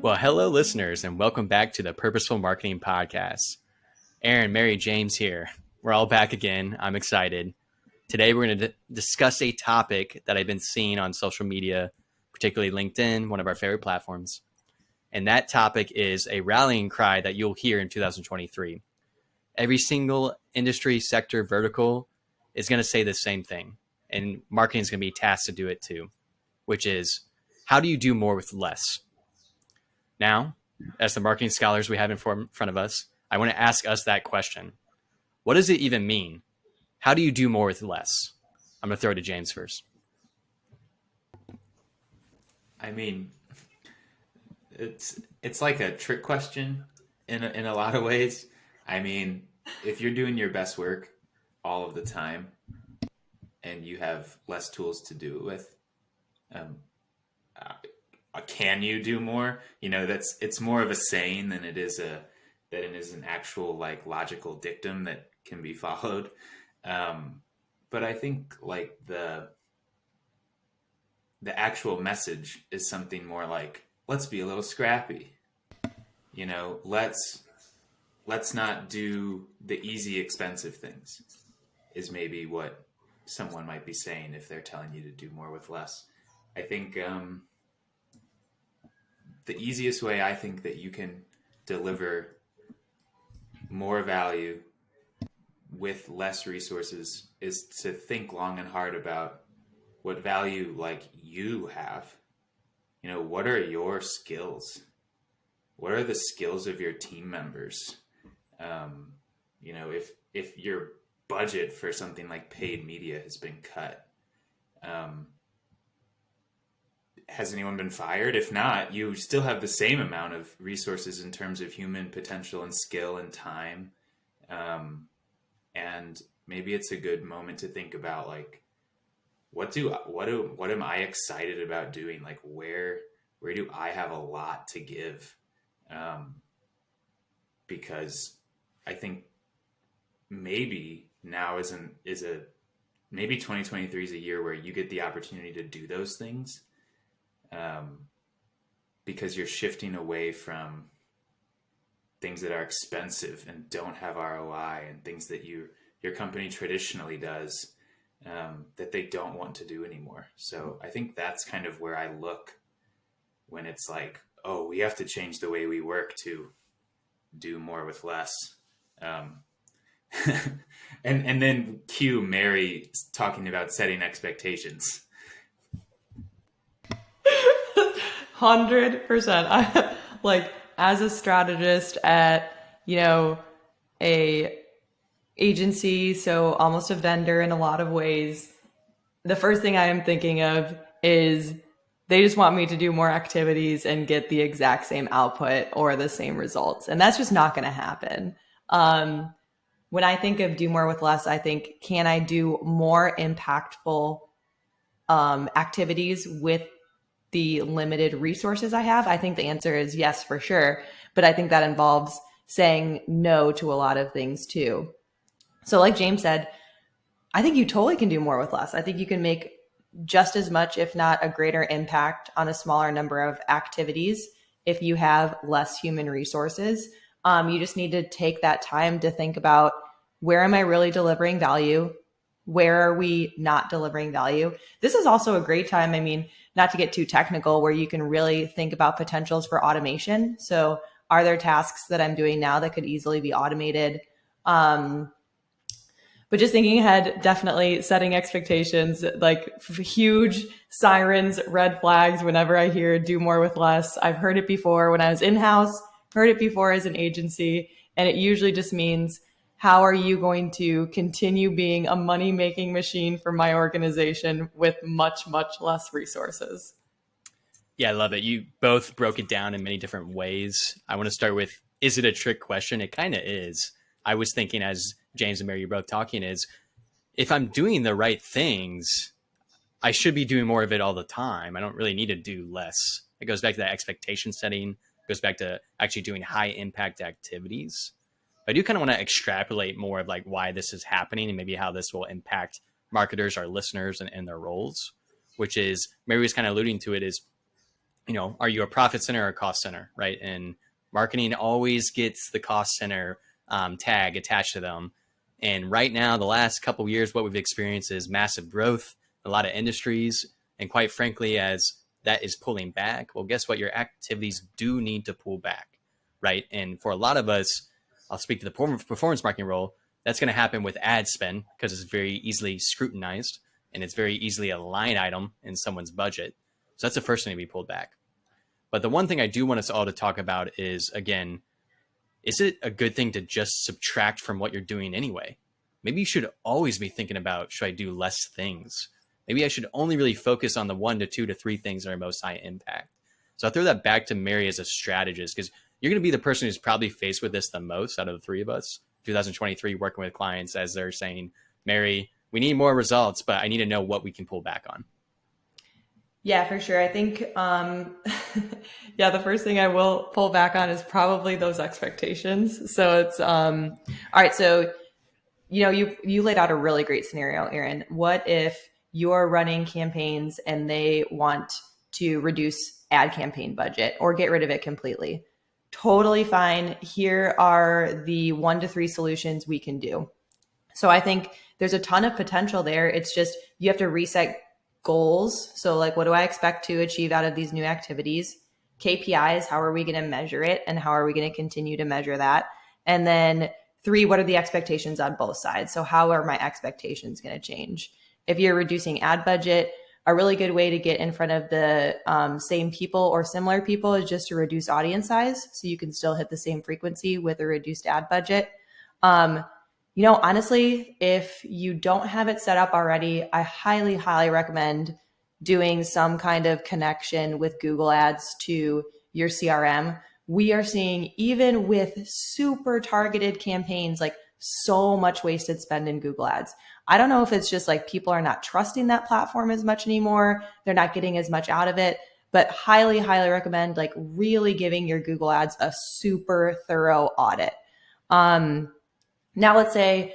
Well, hello, listeners, and welcome back to the Purposeful Marketing Podcast. Aaron, Mary, James here. We're all back again. I'm excited. Today, we're going to discuss a topic that I've been seeing on social media, particularly LinkedIn, one of our favorite platforms. And that topic is a rallying cry that you'll hear in 2023. Every single industry, sector, vertical is going to say the same thing. And marketing is going to be tasked to do it too, which is, how do you do more with less? Now, as the marketing scholars we have in front of us, I want to ask us that question. What does it even mean? How do you do more with less? I'm going to throw it to James first. I mean, it's like a trick question in a lot of ways. I mean, if you're doing your best work all of the time and you have less tools to do it with, can you do more? You know, it's more of a saying than it is an actual like logical dictum that can be followed. But I think like the actual message is something more like, let's be a little scrappy. You know, let's not do the easy, expensive things is maybe what someone might be saying if they're telling you to do more with less. I think the easiest way I think that you can deliver more value with less resources is to think long and hard about what value like you have. You know, what are your skills? What are the skills of your team members? You know, if your budget for something like paid media has been cut, has anyone been fired? If not, you still have the same amount of resources in terms of human potential and skill and time. And maybe it's a good moment to think about like, what am I excited about doing? Like where do I have a lot to give? Because I think maybe now maybe 2023 is a year where you get the opportunity to do those things. Because you're shifting away from things that are expensive and don't have ROI and things that your company traditionally does, that they don't want to do anymore. So I think that's kind of where I look when it's like, oh, we have to change the way we work to do more with less. And then cue Mary talking about setting expectations. 100%. I like as a strategist at, a agency, so almost a vendor in a lot of ways, the first thing I am thinking of is they just want me to do more activities and get the exact same output or the same results. And that's just not going to happen. When I think of do more with less, I think, can I do more impactful activities with the limited resources I have? I think the answer is yes, for sure. But I think that involves saying no to a lot of things too. So like James said, I think you totally can do more with less. I think you can make just as much, if not a greater impact on a smaller number of activities if you have less human resources. You just need to take that time to think about, where am I really delivering value? Where are we not delivering value? This is also a great time, I mean, not to get too technical, where you can really think about potentials for automation. So are there tasks that I'm doing now that could easily be automated? But just thinking ahead, definitely setting expectations, like huge sirens, red flags whenever I hear do more with less. I've heard it before when I was in-house, heard it before as an agency, and it usually just means, how are you going to continue being a money-making machine for my organization with much, much less resources? Yeah, I love it. You both broke it down in many different ways. I want to start with, is it a trick question? It kind of is. I was thinking, as James and Mary, you both talking, is if I'm doing the right things, I should be doing more of it all the time. I don't really need to do less. It goes back to that expectation setting. It goes back to actually doing high impact activities. I do kind of want to extrapolate more of like why this is happening and maybe how this will impact marketers, our listeners, and their roles, which is, Mary was kind of alluding to it, is are you a profit center or a cost center, right? And marketing always gets the cost center tag attached to them. And right now, the last couple of years, what we've experienced is massive growth, a lot of industries. And quite frankly, as that is pulling back, well, guess what? Your activities do need to pull back, right? And for a lot of us, I'll speak to the performance marketing role, that's going to happen with ad spend because it's very easily scrutinized and it's very easily a line item in someone's budget. So that's the first thing to be pulled back. But the one thing I do want us all to talk about is, again, is it a good thing to just subtract from what you're doing anyway? Maybe you should always be thinking about, should I do less things? Maybe I should only really focus on the 1 to 2 to 3 things that are most high impact. So I'll throw that back to Mary as a strategist, because you're going to be the person who's probably faced with this the most out of the three of us, 2023, working with clients as they're saying, Mary, we need more results, but I need to know what we can pull back on. Yeah, for sure. I think, the first thing I will pull back on is probably those expectations. So it's, all right. So, you laid out a really great scenario, Aaron. What if you're running campaigns and they want to reduce ad campaign budget or get rid of it completely? Totally fine. Here are the 1 to 3 solutions we can do. So I think there's a ton of potential there. It's just, you have to reset goals. So like, what do I expect to achieve out of these new activities? KPIs, how are we going to measure it? And how are we going to continue to measure that? And then 3, what are the expectations on both sides? So how are my expectations going to change? If you're reducing ad budget, a really good way to get in front of the same people or similar people is just to reduce audience size. So you can still hit the same frequency with a reduced ad budget. Honestly, if you don't have it set up already, I highly, highly recommend doing some kind of connection with Google Ads to your CRM. We are seeing, even with super targeted campaigns, like so much wasted spend in Google Ads. I don't know if it's just like people are not trusting that platform as much anymore. They're not getting as much out of it, but highly, highly recommend like really giving your Google Ads a super thorough audit. Now let's say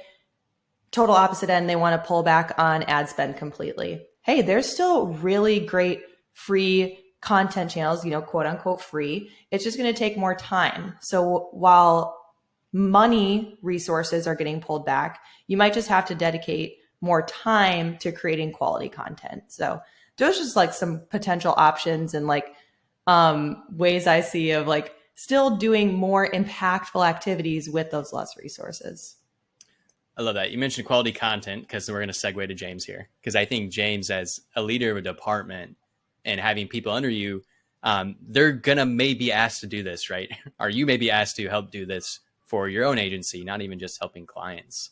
total opposite end, they want to pull back on ad spend completely. Hey, there's still really great free content channels, quote unquote free. It's just going to take more time. So while money resources are getting pulled back, you might just have to dedicate more time to creating quality content. So those are just like some potential options and like ways I see of like still doing more impactful activities with those less resources. I love that. You mentioned quality content because we're going to segue to James here. Because I think James, as a leader of a department and having people under you, they're going to maybe asked to do this, right? Or you may be asked to help do this for your own agency, not even just helping clients.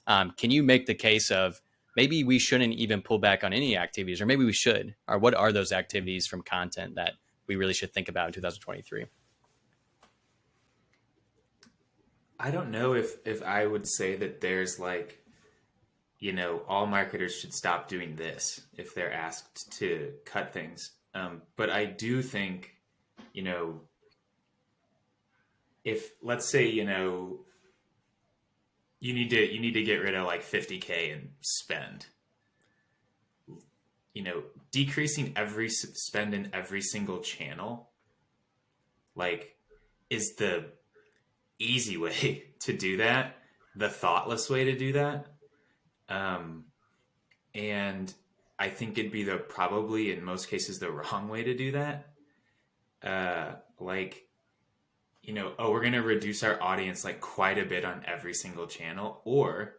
Can you make the case of maybe we shouldn't even pull back on any activities, or maybe we should? Or what are those activities from content that we really should think about in 2023? I don't know if I would say that there's like, all marketers should stop doing this if they're asked to cut things. But I do think, if let's say, you need to get rid of like 50K in spend, decreasing every spend in every single channel, like, is the easy way to do that, the thoughtless way to do that. And I think it'd be probably in most cases the wrong way to do that. We're going to reduce our audience like quite a bit on every single channel, or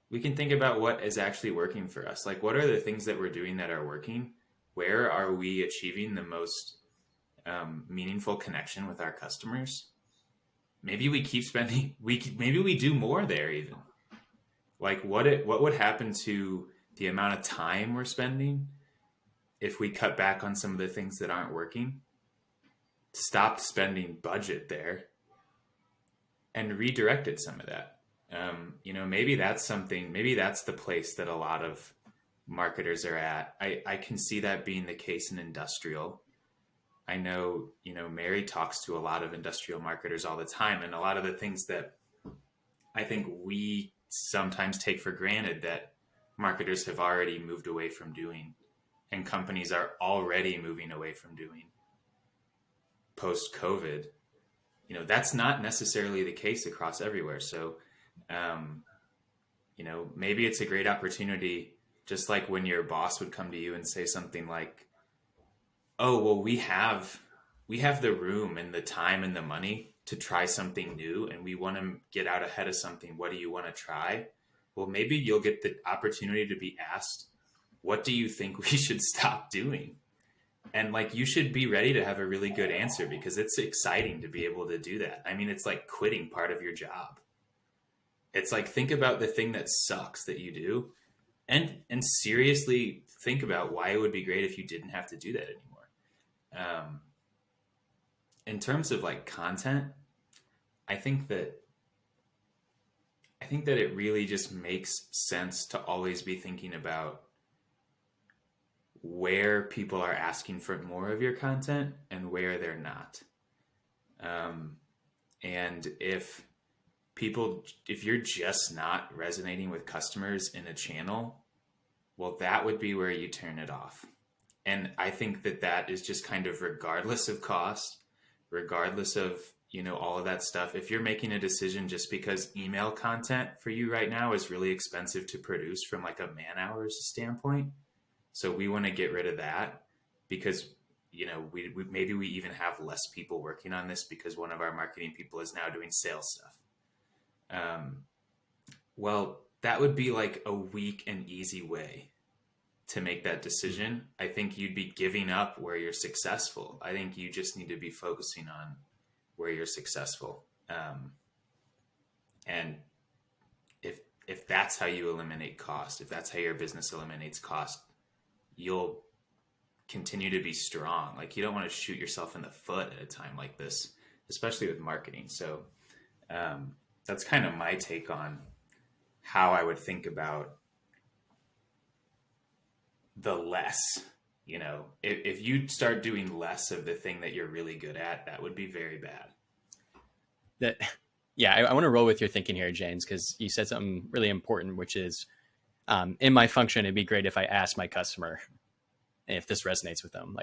we can think about what is actually working for us. Like, what are the things that we're doing that are working? Where are we achieving the most meaningful connection with our customers? Maybe we keep spending, maybe we do more there even. Like what would happen to the amount of time we're spending if we cut back on some of the things that aren't working, stopped spending budget there, and redirected some of that? Maybe that's something, maybe that's the place that a lot of marketers are at. I can see that being the case in industrial. I know, Mary talks to a lot of industrial marketers all the time, and a lot of the things that I think we sometimes take for granted that marketers have already moved away from doing. and companies are already moving away from doing post-COVID, that's not necessarily the case across everywhere. So, maybe it's a great opportunity, just like when your boss would come to you and say something like, oh, well, we have the room and the time and the money to try something new, and we want to get out ahead of something. What do you want to try? Well, maybe you'll get the opportunity to be asked, what do you think we should stop doing? And you should be ready to have a really good answer, because it's exciting to be able to do that. I mean, it's like quitting part of your job. It's like, think about the thing that sucks that you do, and seriously think about why it would be great if you didn't have to do that anymore. In terms of content, I think that it really just makes sense to always be thinking about where people are asking for more of your content and where they're not. And if you're just not resonating with customers in a channel, well, that would be where you turn it off. And I think that is just kind of regardless of cost, regardless of, all of that stuff. If you're making a decision just because email content for you right now is really expensive to produce from a man hours standpoint, so we want to get rid of that because, we maybe we even have less people working on this because one of our marketing people is now doing sales stuff. Well, that would be a weak and easy way to make that decision. I think you'd be giving up where you're successful. I think you just need to be focusing on where you're successful. And if that's how you eliminate cost, if that's how your business eliminates cost, you'll continue to be strong. You don't want to shoot yourself in the foot at a time like this, especially with marketing. So that's kind of my take on how I would think about the less. If you start doing less of the thing that you're really good at, that would be very bad. I want to roll with your thinking here, James, because you said something really important, which is in my function, it'd be great if I asked my customer if this resonates with them.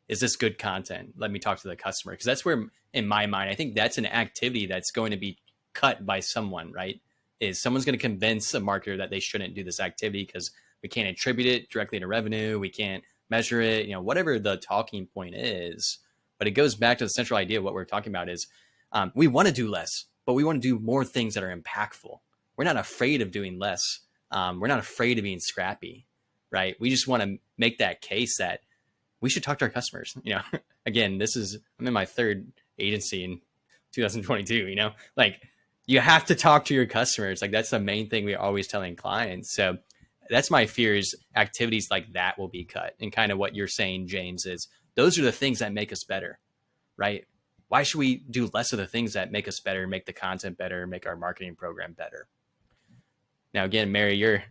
Is this good content? Let me talk to the customer. Because that's where, in my mind, I think that's an activity that's going to be cut by someone, right? Is someone's going to convince a marketer that they shouldn't do this activity because we can't attribute it directly to revenue. We can't measure it, whatever the talking point is. But it goes back to the central idea of what we're talking about is we want to do less, but we want to do more things that are impactful. We're not afraid of doing less. We're not afraid of being scrappy, right? We just want to make that case that we should talk to our customers. Again, I'm in my third agency in 2022, you have to talk to your customers. That's the main thing we're always telling clients. So that's my fear, is activities like that will be cut. And kind of what you're saying, James, is those are the things that make us better, right? Why should we do less of the things that make us better, make the content better, make our marketing program better? Now, again, Mary,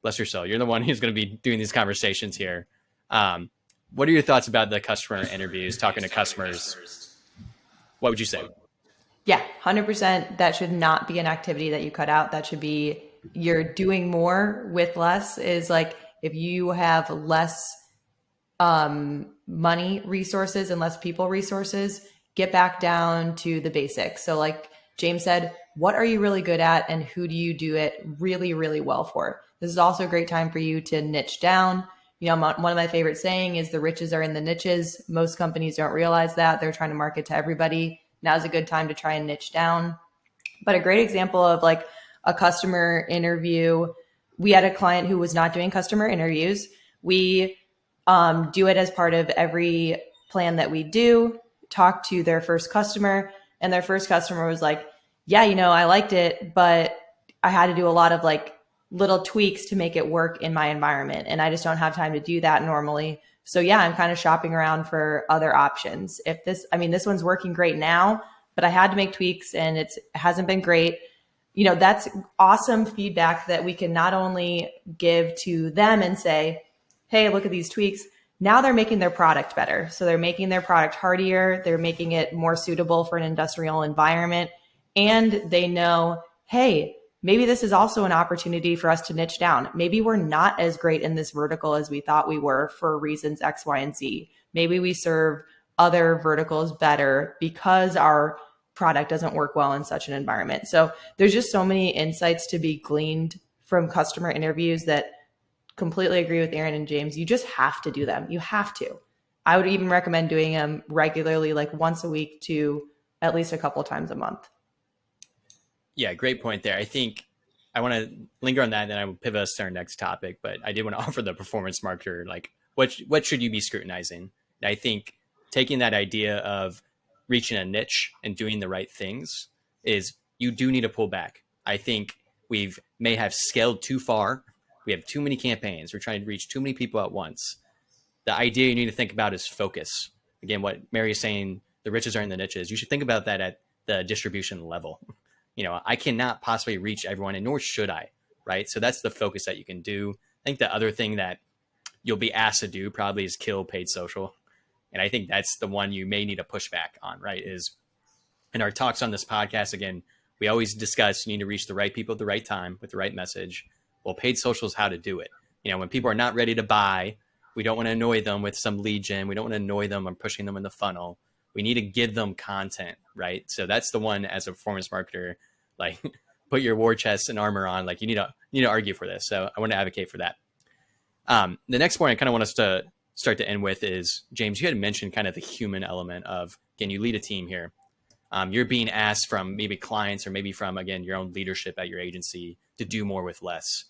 bless your soul, you're the one who's going to be doing these conversations here. What are your thoughts about the customer interviews, talking to customers? What would you say? Yeah, 100%. That should not be an activity that you cut out. That should be, you're doing more with less. Is if you have less money resources and less people resources, get back down to the basics. So like James said, what are you really good at and who do you do it really, really well for? This is also a great time for you to niche down. One of my favorite saying is the riches are in the niches. Most companies don't realize that. They're trying to market to everybody. Now's a good time to try and niche down. But a great example of a customer interview, we had a client who was not doing customer interviews. We do it as part of every plan that we do, talk to their first customer, and their first customer was like, yeah, I liked it, but I had to do a lot of little tweaks to make it work in my environment. And I just don't have time to do that normally. So yeah, I'm kind of shopping around for other options. This one's working great now, but I had to make tweaks and it hasn't been great. That's awesome feedback that we can not only give to them and say, hey, look at these tweaks. Now they're making their product better. So they're making their product hardier. They're making it more suitable for an industrial environment. And they know, hey, maybe this is also an opportunity for us to niche down. Maybe we're not as great in this vertical as we thought we were for reasons X, Y, and Z. Maybe we serve other verticals better because our product doesn't work well in such an environment. So there's just so many insights to be gleaned from customer interviews that completely agree with Aaron and James. You just have to do them. You have to. I would even recommend doing them regularly, like once a week to at least a couple times a month. Yeah, great point there. I think I want to linger on that, and then I will pivot us to our next topic. But I did want to offer the performance marketer, like what should you be scrutinizing? And I think taking that idea of reaching a niche and doing the right things is you do need to pull back. I think may have scaled too far. We have too many campaigns. We're trying to reach too many people at once. The idea you need to think about is focus. Again, what Mary is saying, the riches are in the niches. You should think about that at the distribution level. I cannot possibly reach everyone, and nor should I, right? So that's the focus that you can do. I think the other thing that you'll be asked to do probably is kill paid social. And I think that's the one you may need to push back on, right? Is in our talks on this podcast, again, we always discuss you need to reach the right people at the right time with the right message. Well, paid social is how to do it. When people are not ready to buy, we don't want to annoy them with some lead gen. We don't want to annoy them on pushing them in the funnel. We need to give them content, right? So that's the one as a performance marketer, like put your war chest and armor on. Like you need to argue for this. So I want to advocate for that. The next point I kind of want us to start to end with is, James, you had mentioned kind of the human element of, again, you lead a team here. You're being asked from maybe clients or maybe from, again, your own leadership at your agency to do more with less.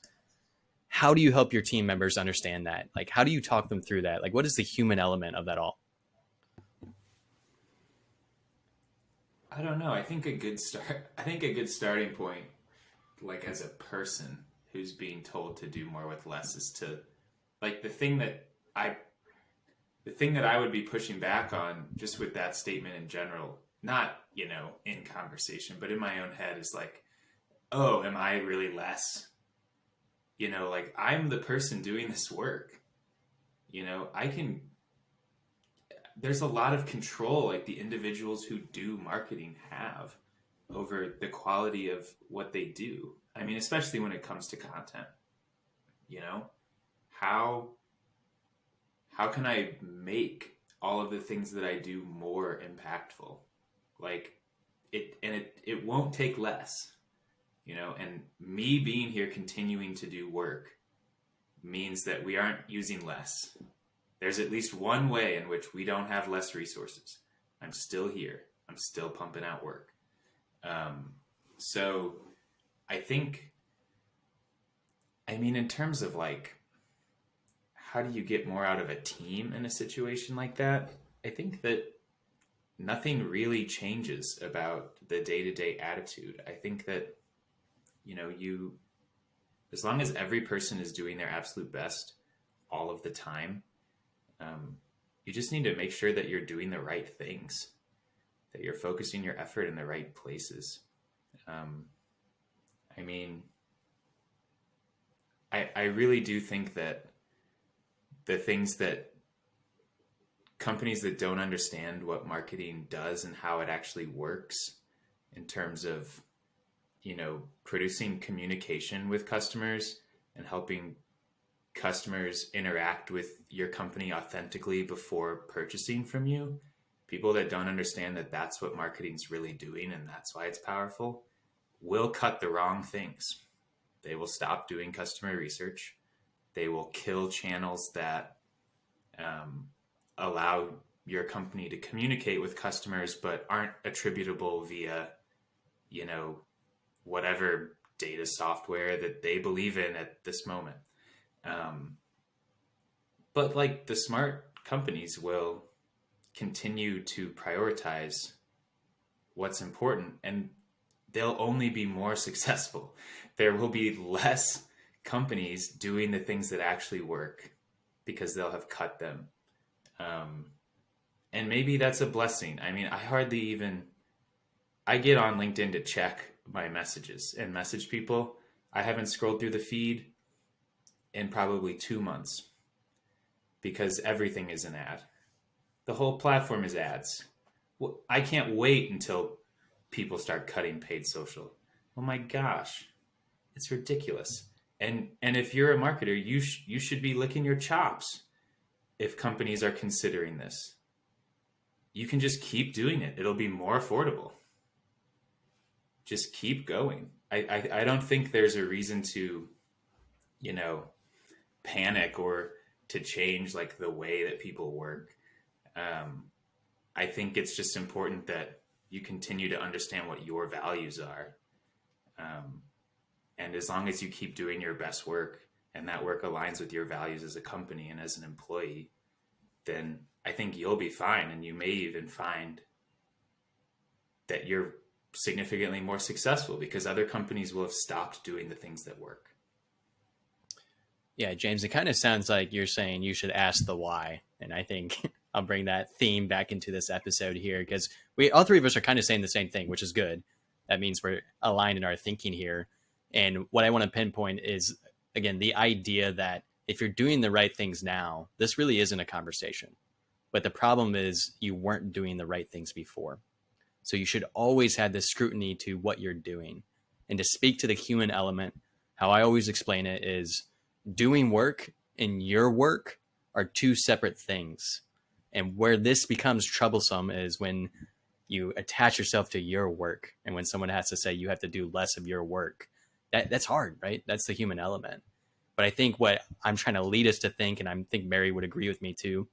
How do you help your team members understand that? Like, how do you talk them through that? Like, what is the human element of that all? I don't know. I think a good starting point, like as a person who's being told to do more with less, is to, like, the thing that I would be pushing back on just with that statement in general, not, in conversation, but in my own head, is like, oh, am I really less? Like, I'm the person doing this work. There's a lot of control, like the individuals who do marketing have over the quality of what they do. I mean, especially when it comes to content, how can I make all of the things that I do more impactful? Like it won't take less, and me being here continuing to do work means that we aren't using less. There's at least one way in which we don't have less resources. I'm still here. I'm still pumping out work. So I think, in terms of like, how do you get more out of a team in a situation like that? I think that nothing really changes about the day-to-day attitude. I think that, as long as every person is doing their absolute best all of the time, you just need to make sure that you're doing the right things, that you're focusing your effort in the right places. I really do think that the things that companies that don't understand what marketing does and how it actually works in terms of, producing communication with customers and helping customers interact with your company authentically before purchasing from you, people that don't understand that that's what marketing's really doing and that's why it's powerful, will cut the wrong things. They will stop doing customer research. They will kill channels that allow your company to communicate with customers but aren't attributable via, whatever data software that they believe in at this moment. But like, the smart companies will continue to prioritize what's important, and they'll only be more successful. There will be less companies doing the things that actually work because they'll have cut them. And maybe that's a blessing. I get on LinkedIn to check my messages and message people. I haven't scrolled through the feed in probably 2 months because everything is an ad. The whole platform is ads. Well, I can't wait until people start cutting paid social. Oh my gosh. It's ridiculous. And if you're a marketer, you should be licking your chops if companies are considering this. You can just keep doing it. It'll be more affordable. Just keep going. I don't think there's a reason to, panic or to change like the way that people work. I think it's just important that you continue to understand what your values are. And as long as you keep doing your best work and that work aligns with your values as a company and as an employee, then I think you'll be fine. And you may even find that you're significantly more successful because other companies will have stopped doing the things that work. Yeah, James, it kind of sounds like you're saying you should ask the why. And I think I'll bring that theme back into this episode here because all three of us are kind of saying the same thing, which is good. That means we're aligned in our thinking here. And what I want to pinpoint is, again, the idea that if you're doing the right things now, this really isn't a conversation. But the problem is you weren't doing the right things before. So you should always have this scrutiny to what you're doing. And to speak to the human element, how I always explain it is doing work and your work are two separate things. And where this becomes troublesome is when you attach yourself to your work and when someone has to say you have to do less of your work. That's hard, right? That's the human element. But I think what I'm trying to lead us to think, and I think Mary would agree with me too,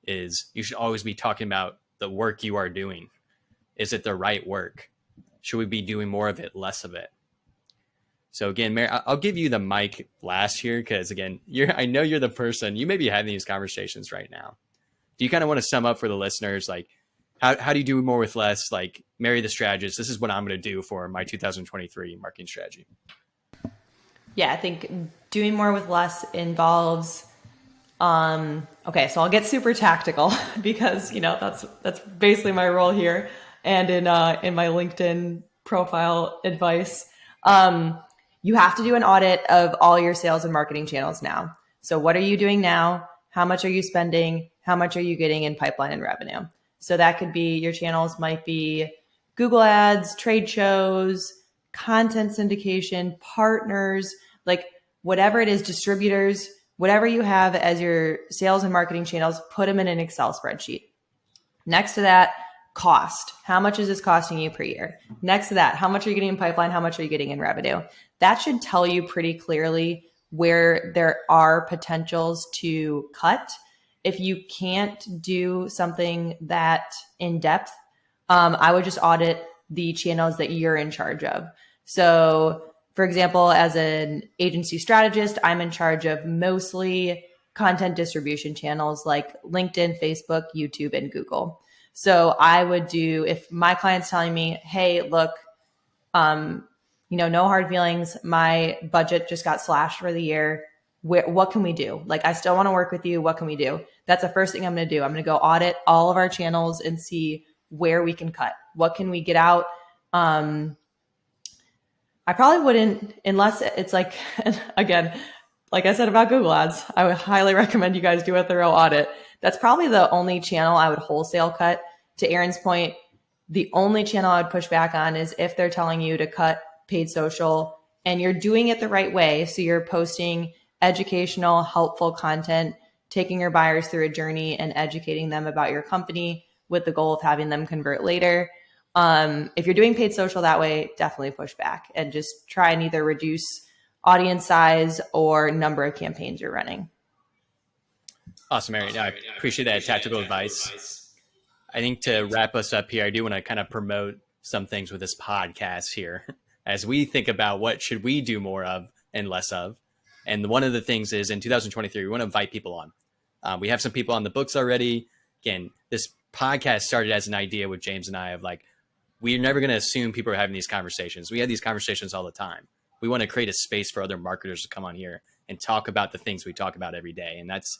is you should always be talking about the work you are doing. Is it the right work? Should we be doing more of it, less of it? So again, Mary, I'll give you the mic last here because again, I know you're the person, you may be having these conversations right now. Do you kind of want to sum up for the listeners, like how do you do more with less? Like Mary the strategist, this is what I'm going to do for my 2023 marketing strategy. Yeah, I think doing more with less involves, okay, so I'll get super tactical because, that's basically my role here. And in my LinkedIn profile advice, you have to do an audit of all your sales and marketing channels now. So what are you doing now? How much are you spending? How much are you getting in pipeline and revenue? So that could be, your channels might be Google Ads, trade shows, content syndication, partners, like whatever it is, distributors, whatever you have as your sales and marketing channels, put them in an Excel spreadsheet. Next to that, cost. How much is this costing you per year? Next to that, how much are you getting in pipeline? How much are you getting in revenue? That should tell you pretty clearly where there are potentials to cut. If you can't do something that in depth, I would just audit the channels that you're in charge of. So for example, as an agency strategist, I'm in charge of mostly content distribution channels like LinkedIn, Facebook, YouTube, and Google. So I would do, if my client's telling me, hey, look, no hard feelings, my budget just got slashed for the year. What can we do? Like, I still want to work with you. What can we do? That's the first thing I'm going to do. I'm going to go audit all of our channels and see where we can cut. What can we get out? I probably wouldn't, unless it's like, again, like I said about Google Ads, I would highly recommend you guys do a thorough audit. That's probably the only channel I would wholesale cut. To Aaron's point, the only channel I would push back on is if they're telling you to cut paid social and you're doing it the right way. So you're posting educational, helpful content, taking your buyers through a journey and educating them about your company with the goal of having them convert later. If you're doing paid social that way, definitely push back and just try and either reduce audience size or number of campaigns you're running. Awesome, Mary. I appreciate that tactical advice. I think to wrap us up here, I do want to kind of promote some things with this podcast here as we think about what should we do more of and less of. And one of the things is in 2023, we want to invite people on. We have some people on the books already. Again, this podcast started as an idea with James and I of like, we're never going to assume people are having these conversations. We have these conversations all the time. We want to create a space for other marketers to come on here and talk about the things we talk about every day. And that's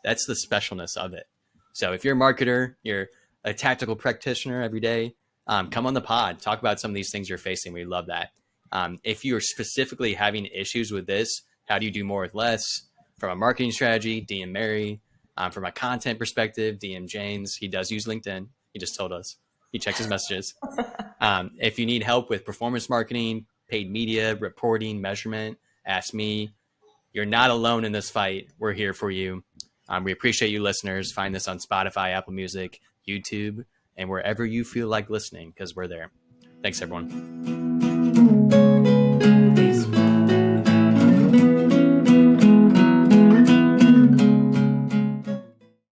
the specialness of it. So if you're a marketer, you're a tactical practitioner every day, come on the pod, talk about some of these things you're facing. We love that. If you're specifically having issues with this, how do you do more with less? From a marketing strategy, DM Mary. From a content perspective, DM James. He does use LinkedIn. He just told us. He checks his messages. If you need help with performance marketing, paid media, reporting, measurement, ask me. You're not alone in this fight. We're here for you. We appreciate you listeners. Find this on Spotify, Apple Music, YouTube, and wherever you feel like listening, because we're there. Thanks, everyone.